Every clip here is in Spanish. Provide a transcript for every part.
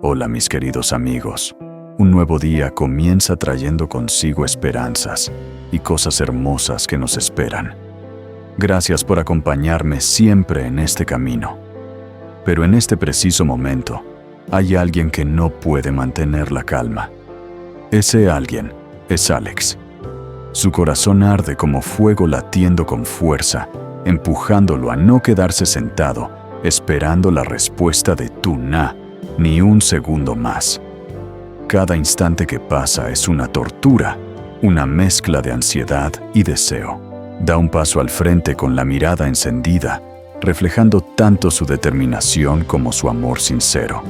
Hola mis queridos amigos. Un nuevo día comienza trayendo consigo esperanzas y cosas hermosas que nos esperan. Gracias por acompañarme siempre en este camino. Pero en este preciso momento, hay alguien que no puede mantener la calma. Ese alguien es Alex. Su corazón arde como fuego latiendo con fuerza, empujándolo a no quedarse sentado, esperando la respuesta de Tuna, ni un segundo más. Cada instante que pasa es una tortura, una mezcla de ansiedad y deseo. Da un paso al frente con la mirada encendida, reflejando tanto su determinación como su amor sincero.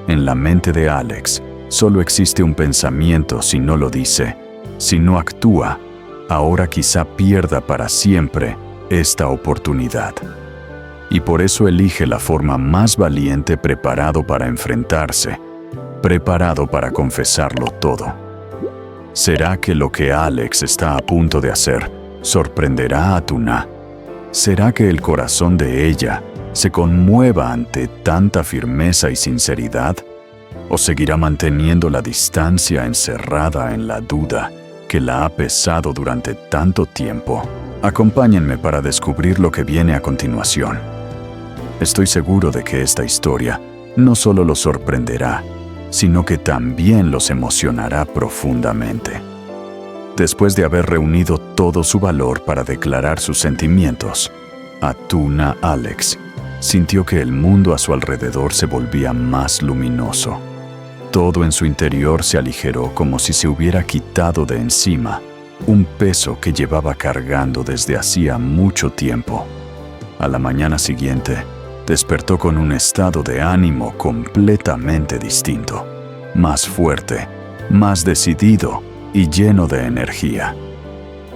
En la mente de Alex, solo existe un pensamiento si no lo dice, si no actúa, ahora quizá pierda para siempre esta oportunidad. Y por eso elige la forma más valiente, preparado para enfrentarse, preparado para confesarlo todo. ¿Será que lo que Alex está a punto de hacer sorprenderá a Tuna? ¿Será que el corazón de ella se conmueva ante tanta firmeza y sinceridad? ¿O seguirá manteniendo la distancia encerrada en la duda que la ha pesado durante tanto tiempo? Acompáñenme para descubrir lo que viene a continuación. Estoy seguro de que esta historia no solo los sorprenderá, sino que también los emocionará profundamente. Después de haber reunido todo su valor para declarar sus sentimientos, Tuna Alex sintió que el mundo a su alrededor se volvía más luminoso. Todo en su interior se aligeró como si se hubiera quitado de encima un peso que llevaba cargando desde hacía mucho tiempo. A la mañana siguiente, despertó con un estado de ánimo completamente distinto, más fuerte, más decidido y lleno de energía.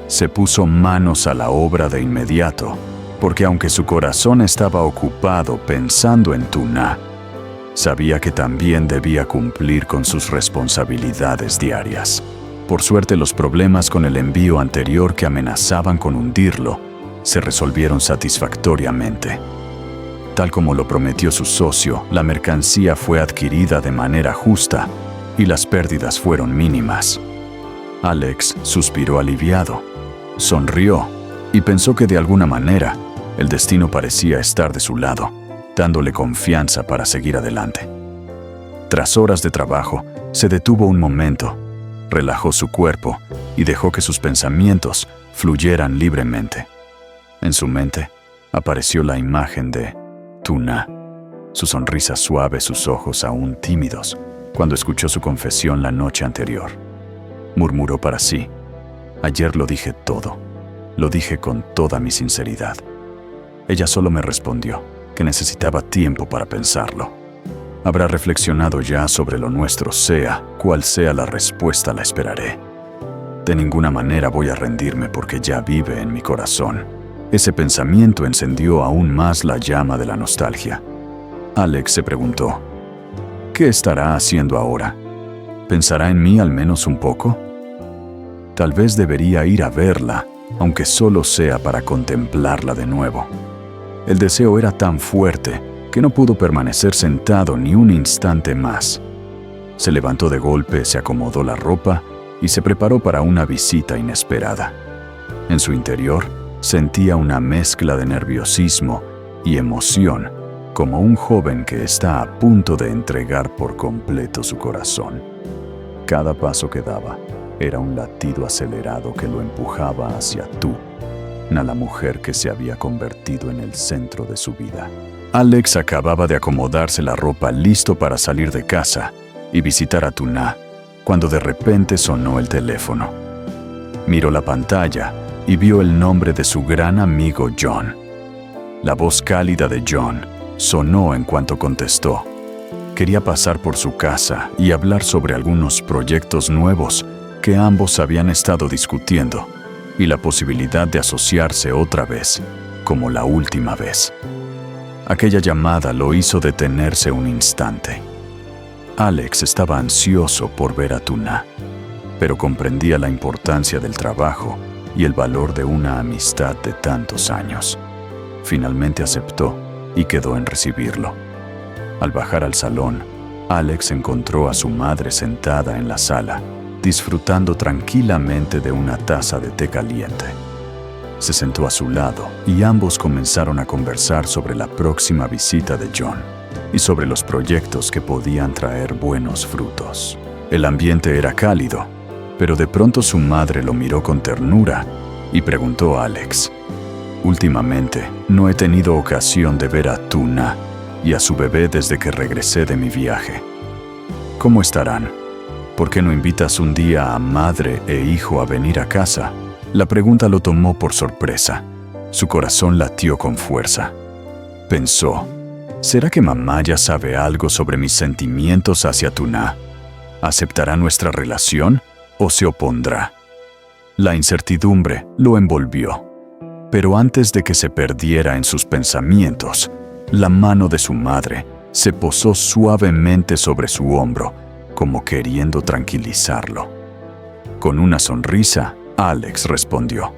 Se puso manos a la obra de inmediato, porque aunque su corazón estaba ocupado pensando en Tuna, sabía que también debía cumplir con sus responsabilidades diarias. Por suerte, los problemas con el envío anterior que amenazaban con hundirlo se resolvieron satisfactoriamente. Tal como lo prometió su socio, la mercancía fue adquirida de manera justa y las pérdidas fueron mínimas. Alex suspiró aliviado, sonrió y pensó que de alguna manera el destino parecía estar de su lado, dándole confianza para seguir adelante. Tras horas de trabajo, se detuvo un momento, relajó su cuerpo y dejó que sus pensamientos fluyeran libremente. En su mente apareció la imagen de Tuna, su sonrisa suave, sus ojos aún tímidos, cuando escuchó su confesión la noche anterior. Murmuró para sí: ayer lo dije todo, lo dije con toda mi sinceridad. Ella solo me respondió que necesitaba tiempo para pensarlo. Habrá reflexionado ya sobre lo nuestro, sea cual sea la respuesta, la esperaré. De ninguna manera voy a rendirme porque ya vive en mi corazón. Ese pensamiento encendió aún más la llama de la nostalgia. Alex se preguntó: ¿qué estará haciendo ahora? ¿Pensará en mí al menos un poco? Tal vez debería ir a verla, aunque solo sea para contemplarla de nuevo. El deseo era tan fuerte que no pudo permanecer sentado ni un instante más. Se levantó de golpe, se acomodó la ropa y se preparó para una visita inesperada. En su interior, sentía una mezcla de nerviosismo y emoción, como un joven que está a punto de entregar por completo su corazón. Cada paso que daba era un latido acelerado que lo empujaba hacia Tuna, la mujer que se había convertido en el centro de su vida. Alex acababa de acomodarse la ropa listo para salir de casa y visitar a Tuna, cuando de repente sonó el teléfono. Miró la pantalla y vio el nombre de su gran amigo John. La voz cálida de John sonó en cuanto contestó. Quería pasar por su casa y hablar sobre algunos proyectos nuevos que ambos habían estado discutiendo y la posibilidad de asociarse otra vez, como la última vez. Aquella llamada lo hizo detenerse un instante. Alex estaba ansioso por ver a Tuna, pero comprendía la importancia del trabajo y el valor de una amistad de tantos años. Finalmente aceptó y quedó en recibirlo. Al bajar al salón, Alex encontró a su madre sentada en la sala, disfrutando tranquilamente de una taza de té caliente. Se sentó a su lado y ambos comenzaron a conversar sobre la próxima visita de John y sobre los proyectos que podían traer buenos frutos. El ambiente era cálido, pero de pronto su madre lo miró con ternura y preguntó a Alex: «Últimamente no he tenido ocasión de ver a Tuna y a su bebé desde que regresé de mi viaje. ¿Cómo estarán? ¿Por qué no invitas un día a madre e hijo a venir a casa?» La pregunta lo tomó por sorpresa. Su corazón latió con fuerza. Pensó: ¿será que mamá ya sabe algo sobre mis sentimientos hacia Tuna? ¿Aceptará nuestra relación o se opondrá? La incertidumbre lo envolvió. Pero antes de que se perdiera en sus pensamientos, la mano de su madre se posó suavemente sobre su hombro, como queriendo tranquilizarlo. Con una sonrisa, Alex respondió: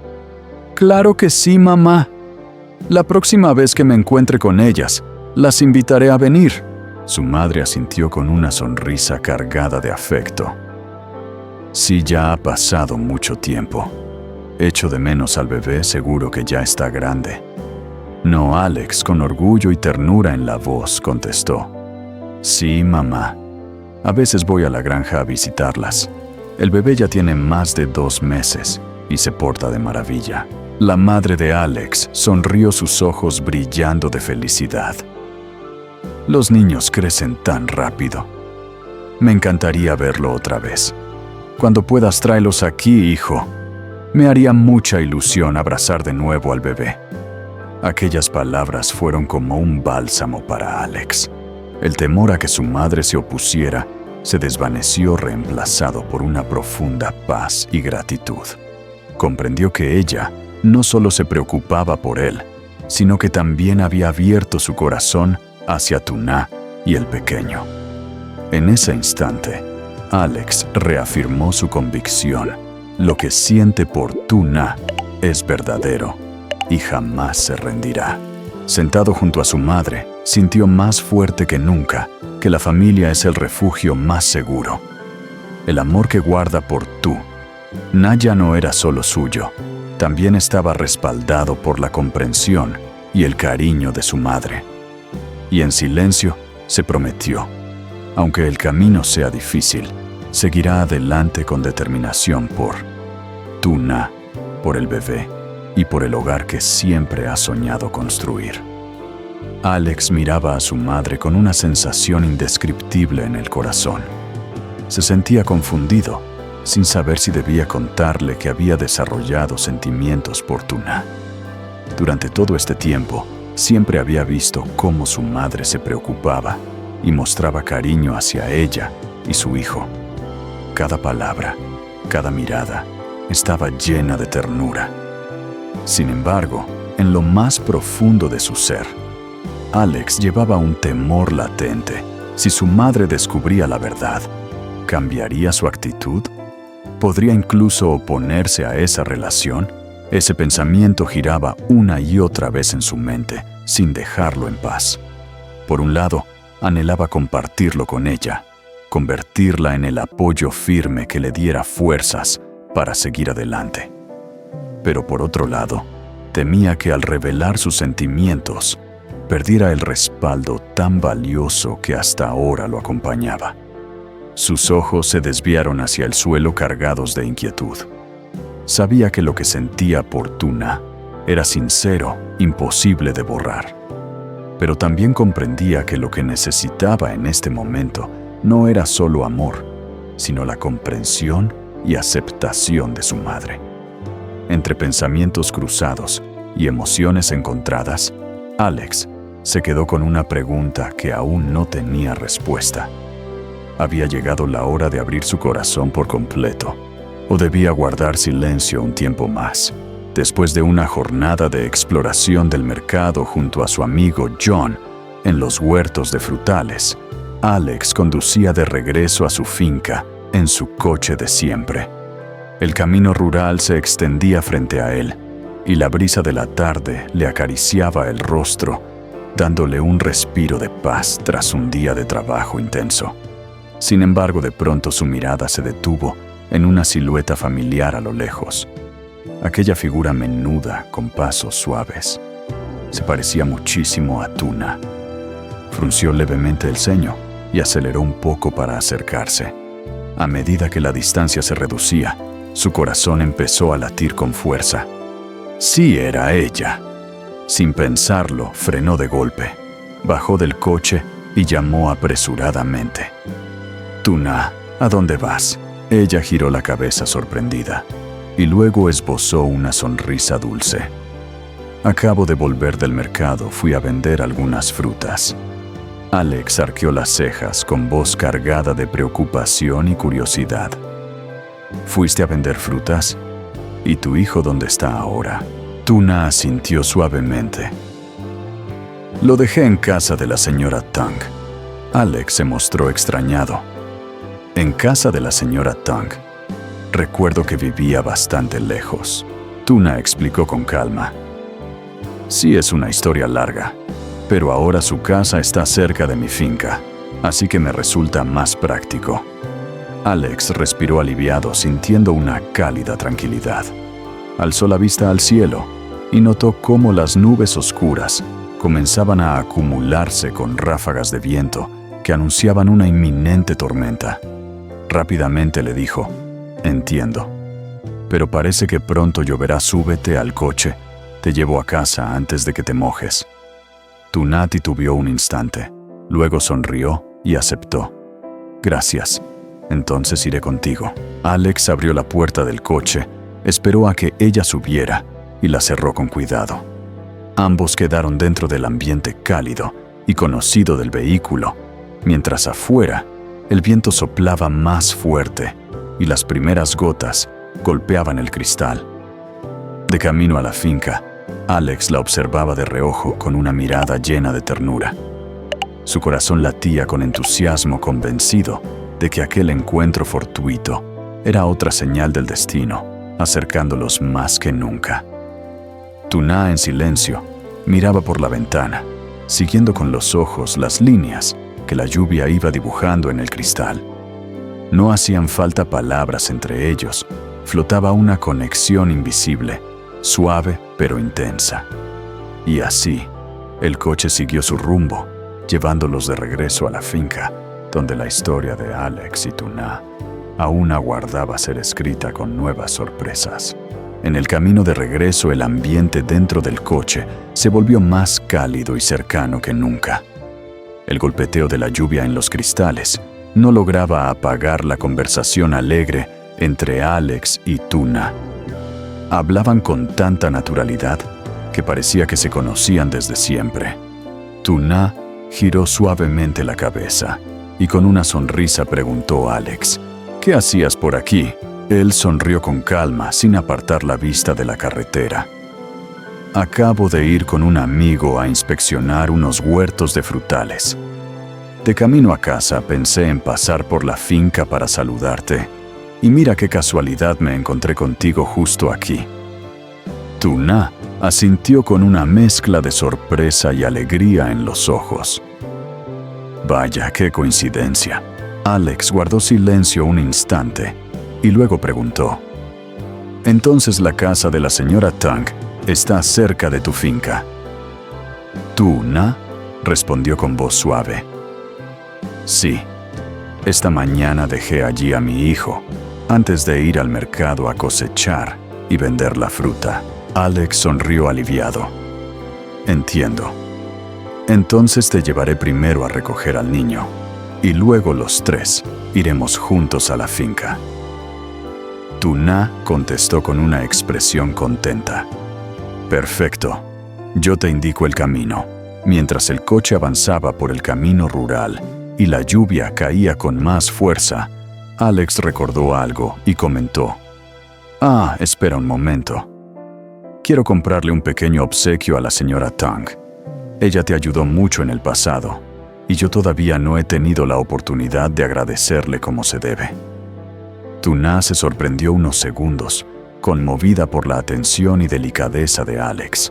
«Claro que sí, mamá. La próxima vez que me encuentre con ellas, las invitaré a venir». Su madre asintió con una sonrisa cargada de afecto. «Sí, ya ha pasado mucho tiempo. Echo de menos al bebé, seguro que ya está grande». «No, Alex», con orgullo y ternura en la voz, contestó. «Sí, mamá. A veces voy a la granja a visitarlas. El bebé ya tiene más de 2 meses y se porta de maravilla». La madre de Alex sonrió, sus ojos brillando de felicidad. «Los niños crecen tan rápido. Me encantaría verlo otra vez. Cuando puedas, tráelos aquí, hijo. Me haría mucha ilusión abrazar de nuevo al bebé». Aquellas palabras fueron como un bálsamo para Alex. El temor a que su madre se opusiera se desvaneció, reemplazado por una profunda paz y gratitud. Comprendió que ella no solo se preocupaba por él, sino que también había abierto su corazón hacia Tuna y el pequeño. En ese instante, Alex reafirmó su convicción: lo que siente por Tuna es verdadero y jamás se rendirá. Sentado junto a su madre, sintió más fuerte que nunca que la familia es el refugio más seguro. El amor que guarda por Tuna ya no era solo suyo, también estaba respaldado por la comprensión y el cariño de su madre. Y en silencio se prometió: aunque el camino sea difícil, seguirá adelante con determinación por Tuna, por el bebé y por el hogar que siempre ha soñado construir. Alex miraba a su madre con una sensación indescriptible en el corazón. Se sentía confundido, sin saber si debía contarle que había desarrollado sentimientos por Tuna. Durante todo este tiempo, siempre había visto cómo su madre se preocupaba y mostraba cariño hacia ella y su hijo. Cada palabra, cada mirada, estaba llena de ternura. Sin embargo, en lo más profundo de su ser, Alex llevaba un temor latente. Si su madre descubría la verdad, ¿cambiaría su actitud? ¿Podría incluso oponerse a esa relación? Ese pensamiento giraba una y otra vez en su mente, sin dejarlo en paz. Por un lado, anhelaba compartirlo con ella, convertirla en el apoyo firme que le diera fuerzas para seguir adelante. Pero por otro lado, temía que al revelar sus sentimientos, perdiera el respaldo tan valioso que hasta ahora lo acompañaba. Sus ojos se desviaron hacia el suelo cargados de inquietud. Sabía que lo que sentía por Tuna era sincero, imposible de borrar. Pero también comprendía que lo que necesitaba en este momento no era solo amor, sino la comprensión y aceptación de su madre. Entre pensamientos cruzados y emociones encontradas, Alex se quedó con una pregunta que aún no tenía respuesta. ¿Había llegado la hora de abrir su corazón por completo? ¿O debía guardar silencio un tiempo más? Después de una jornada de exploración del mercado junto a su amigo John en los huertos de frutales, Alex conducía de regreso a su finca en su coche de siempre. El camino rural se extendía frente a él, y la brisa de la tarde le acariciaba el rostro, dándole un respiro de paz tras un día de trabajo intenso. Sin embargo, de pronto su mirada se detuvo en una silueta familiar a lo lejos. Aquella figura menuda con pasos suaves. Se parecía muchísimo a Tuna. Frunció levemente el ceño y aceleró un poco para acercarse. A medida que la distancia se reducía, su corazón empezó a latir con fuerza. Sí, era ella. Sin pensarlo, frenó de golpe, bajó del coche y llamó apresuradamente. Tuna, ¿a dónde vas? Ella giró la cabeza sorprendida y luego esbozó una sonrisa dulce. Acabo de volver del mercado, fui a vender algunas frutas. Alex arqueó las cejas con voz cargada de preocupación y curiosidad. ¿Fuiste a vender frutas? ¿Y tu hijo dónde está ahora? Tuna asintió suavemente. Lo dejé en casa de la señora Tang. Alex se mostró extrañado. En casa de la señora Tang. Recuerdo que vivía bastante lejos. Tuna explicó con calma. Sí, es una historia larga, pero ahora su casa está cerca de mi finca, así que me resulta más práctico. Alex respiró aliviado, sintiendo una cálida tranquilidad. Alzó la vista al cielo y notó cómo las nubes oscuras comenzaban a acumularse con ráfagas de viento que anunciaban una inminente tormenta. Rápidamente le dijo: «Entiendo, pero parece que pronto lloverá. Súbete al coche, te llevo a casa antes de que te mojes». Tuna titubeó un instante, luego sonrió y aceptó. «Gracias, entonces iré contigo». Alex abrió la puerta del coche, esperó a que ella subiera y la cerró con cuidado. Ambos quedaron dentro del ambiente cálido y conocido del vehículo, mientras afuera el viento soplaba más fuerte y las primeras gotas golpeaban el cristal. De camino a la finca, Alex la observaba de reojo con una mirada llena de ternura. Su corazón latía con entusiasmo, convencido de que aquel encuentro fortuito era otra señal del destino, acercándolos más que nunca. Tuna, en silencio, miraba por la ventana, siguiendo con los ojos las líneas que la lluvia iba dibujando en el cristal. No hacían falta palabras entre ellos, flotaba una conexión invisible, suave pero intensa. Y así, el coche siguió su rumbo, llevándolos de regreso a la finca, donde la historia de Alex y Tuna aún aguardaba ser escrita con nuevas sorpresas. En el camino de regreso, el ambiente dentro del coche se volvió más cálido y cercano que nunca. El golpeteo de la lluvia en los cristales no lograba apagar la conversación alegre entre Alex y Tuna. Hablaban con tanta naturalidad que parecía que se conocían desde siempre. Tuna giró suavemente la cabeza y con una sonrisa preguntó a Alex: «¿Qué hacías por aquí?». Él sonrió con calma, sin apartar la vista de la carretera. «Acabo de ir con un amigo a inspeccionar unos huertos de frutales. De camino a casa pensé en pasar por la finca para saludarte, y mira qué casualidad, me encontré contigo justo aquí». Tuna asintió con una mezcla de sorpresa y alegría en los ojos. «Vaya, qué coincidencia». Alex guardó silencio un instante y luego preguntó: «Entonces la casa de la señora Tang está cerca de tu finca». Tuna respondió con voz suave: «Sí, esta mañana dejé allí a mi hijo antes de ir al mercado a cosechar y vender la fruta». Alex sonrió aliviado. «Entiendo. Entonces te llevaré primero a recoger al niño y luego los tres iremos juntos a la finca». Tuna contestó con una expresión contenta. «Perfecto. Yo te indico el camino». Mientras el coche avanzaba por el camino rural y la lluvia caía con más fuerza, Alex recordó algo y comentó: «Ah, espera un momento. Quiero comprarle un pequeño obsequio a la señora Tang. Ella te ayudó mucho en el pasado, y yo todavía no he tenido la oportunidad de agradecerle como se debe». Tuna se sorprendió unos segundos, conmovida por la atención y delicadeza de Alex.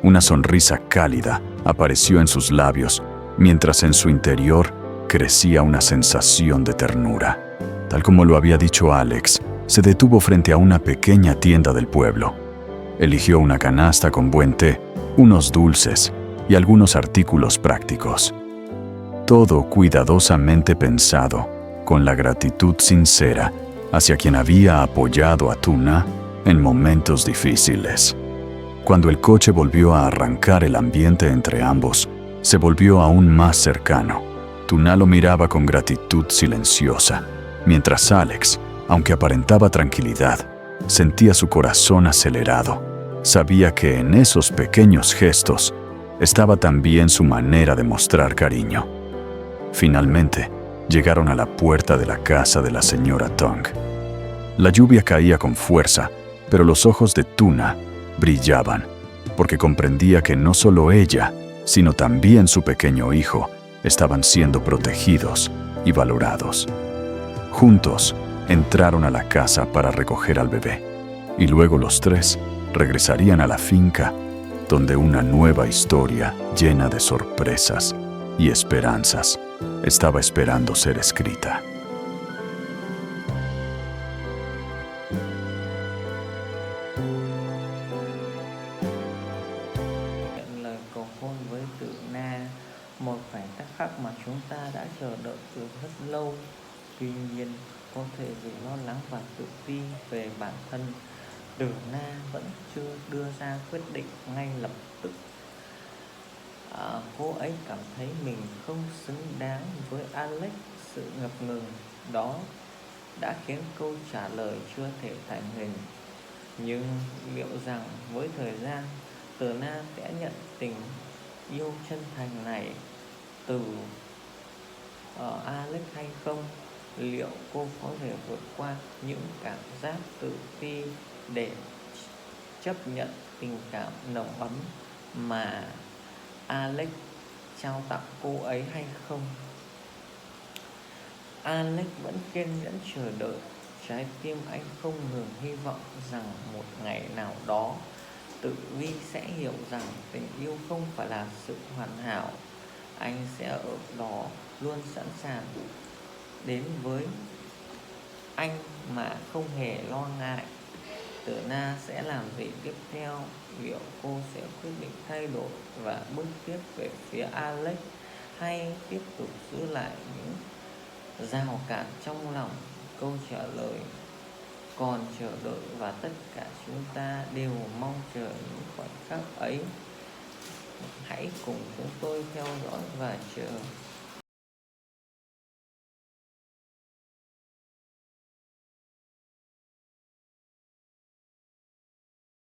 Una sonrisa cálida apareció en sus labios, mientras en su interior crecía una sensación de ternura. Tal como lo había dicho Alex, se detuvo frente a una pequeña tienda del pueblo. Eligió una canasta con buen té, unos dulces y algunos artículos prácticos. Todo cuidadosamente pensado, con la gratitud sincera hacia quien había apoyado a Tuna en momentos difíciles. Cuando el coche volvió a arrancar, el ambiente entre ambos se volvió aún más cercano. Tuna lo miraba con gratitud silenciosa, mientras Alex, aunque aparentaba tranquilidad, sentía su corazón acelerado. Sabía que en esos pequeños gestos estaba también su manera de mostrar cariño. Finalmente, llegaron a la puerta de la casa de la señora Tong. La lluvia caía con fuerza, pero los ojos de Tuna brillaban, porque comprendía que no solo ella, sino también su pequeño hijo, estaban siendo protegidos y valorados. Juntos, entraron a la casa para recoger al bebé, y luego los tres regresarían a la finca, donde una nueva historia llena de sorpresas y esperanzas estaba esperando ser escrita. Lời cầu hôn với Tử Na, một khoảnh khắc mà chúng ta đã chờ đợi từ rất lâu. Tuy nhiên, có thể vì lo lắng và tự ti về bản thân, Tử Na vẫn chưa đưa ra quyết định ngay lập tức. Cô ấy cảm thấy mình không xứng đáng với Alex. Sự ngập ngừng đó đã khiến câu trả lời chưa thể thành hình. Nhưng liệu rằng với thời gian, Tử Na sẽ nhận tình yêu chân thành này từ Alex hay không? Liệu cô có thể vượt qua những cảm giác tự ti để chấp nhận tình cảm nồng ấm mà Alex trao tặng cô ấy hay không? Alex vẫn kiên nhẫn chờ đợi. Trái tim anh không ngừng hy vọng rằng một ngày nào đó Tử Vi sẽ hiểu rằng tình yêu không phải là sự hoàn hảo. Anh sẽ ở đó luôn sẵn sàng đến với anh mà không hề lo ngại. Tử Na sẽ làm gì tiếp theo? Liệu cô sẽ quyết định thay đổi và bước tiếp về phía Alex, hay tiếp tục giữ lại những rào cản trong lòng? Câu trả lời còn chờ đợi, và tất cả chúng ta đều mong chờ những khoảnh khắc ấy. Hãy cùng chúng tôi theo dõi và chờ